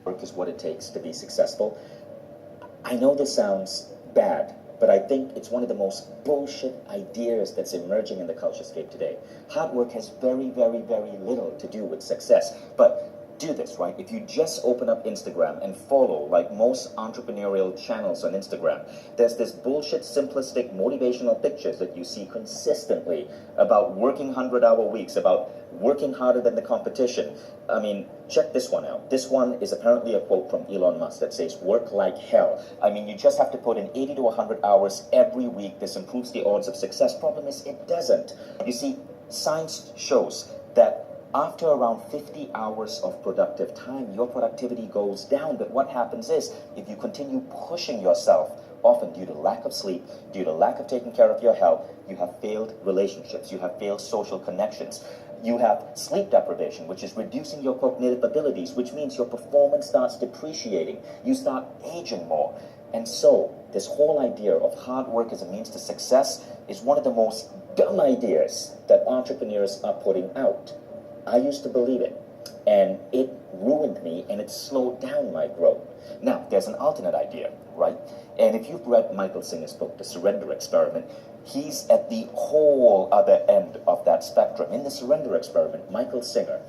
work is what it takes to be successful. I know this sounds bad, but I think it's one of the most bullshit ideas that's emerging in the culturescape today. Hard work has very, very, very little to do with success. But do this, right? If you just open up Instagram and follow, like most entrepreneurial channels on Instagram, there's this bullshit, simplistic, motivational pictures that you see consistently about working 100-hour weeks, about working harder than the competition. I mean, check this one out. This one is apparently a quote from Elon Musk that says, work like hell. I mean, you just have to put in 80 to 100 hours every week. This improves the odds of success. Problem is, it doesn't. You see, science shows that after around 50 hours of productive time, your productivity goes down. But what happens is, if you continue pushing yourself, often due to lack of sleep, due to lack of taking care of your health, you have failed relationships, you have failed social connections, you have sleep deprivation, which is reducing your cognitive abilities, which means your performance starts depreciating, you start aging more. And so, this whole idea of hard work as a means to success is one of the most dumb ideas that entrepreneurs are putting out. I used to believe it, and it ruined me, and it slowed down my growth. Now, there's an alternate idea, right? And if you've read Michael Singer's book, The Surrender Experiment, he's at the whole other end of that spectrum. In The Surrender Experiment, Michael Singer,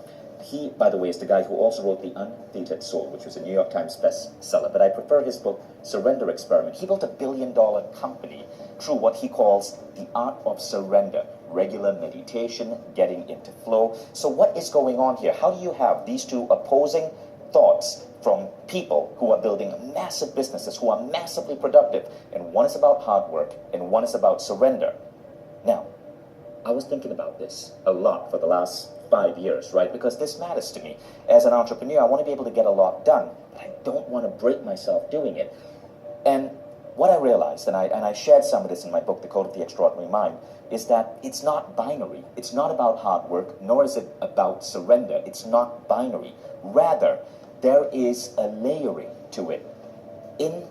he, by the way, is the guy who also wrote The Unfeatured Soul, which was a New York Times bestseller, but I prefer his book, Surrender Experiment. He built a billion-dollar company through what he calls the art of surrender, regular meditation, getting into flow. So what is going on here? How do you have these two opposing thoughts from people who are building massive businesses, who are massively productive, and one is about hard work, and one is about surrender? Now, I was thinking about this a lot for the last 5 years, right? Because this matters to me. As an entrepreneur, I want to be able to get a lot done, but I don't want to break myself doing it. And what I realized, and I shared some of this in my book, The Code of the Extraordinary Mind, is that it's not binary. It's not about hard work, nor is it about surrender. It's not binary. Rather, there is a layering to it. In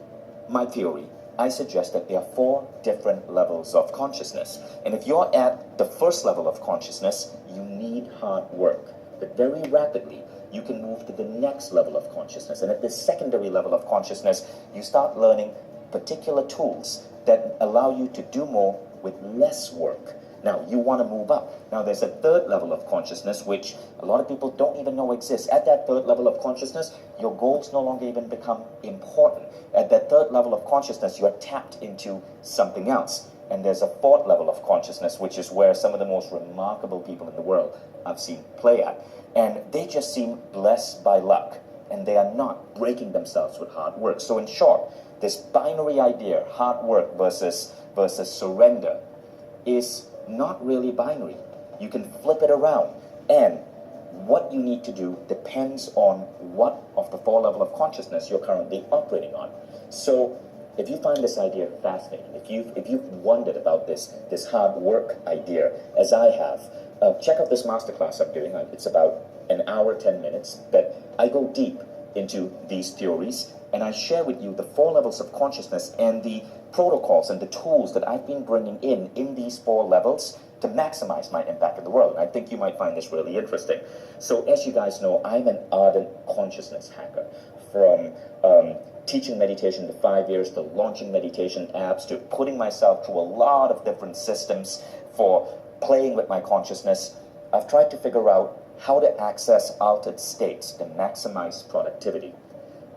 my theory, I suggest that there are 4 different levels of consciousness. And if you're at the first level of consciousness, you need hard work. But very rapidly, you can move to the next level of consciousness. And at this secondary level of consciousness, you start learning particular tools that allow you to do more with less work. Now, you want to move up. Now, there's a third level of consciousness, which a lot of people don't even know exists. At that third level of consciousness, your goals no longer even become important. At that third level of consciousness, you are tapped into something else. And there's a fourth level of consciousness, which is where some of the most remarkable people in the world I've seen play at. And they just seem blessed by luck, and they are not breaking themselves with hard work. So in short, this binary idea, hard work versus surrender, is not really binary. You can flip it around, and what you need to do depends on what of the 4 level of consciousness you're currently operating on. So if you find this idea fascinating, if you've wondered about this hard work idea, as I have, check out this masterclass I'm doing. It's about an hour, 10 minutes, that I go deep into these theories, and I share with you the 4 levels of consciousness and the protocols and the tools that I've been bringing in these 4 levels to maximize my impact in the world. And I think you might find this really interesting. So as you guys know, I'm an ardent consciousness hacker. From teaching meditation to 5 years, to launching meditation apps, to putting myself through a lot of different systems for playing with my consciousness, I've tried to figure out how to access altered states to maximize productivity.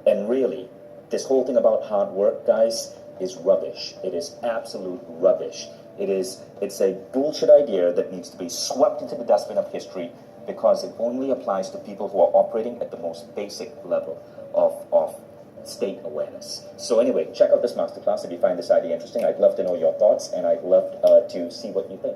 And really, this whole thing about hard work, guys, is rubbish. It is absolute rubbish. It's a bullshit idea that needs to be swept into the dustbin of history, because it only applies to people who are operating at the most basic level of state awareness. So anyway, check out this masterclass if you find this idea interesting. I'd love to know your thoughts, and I'd love to see what you think.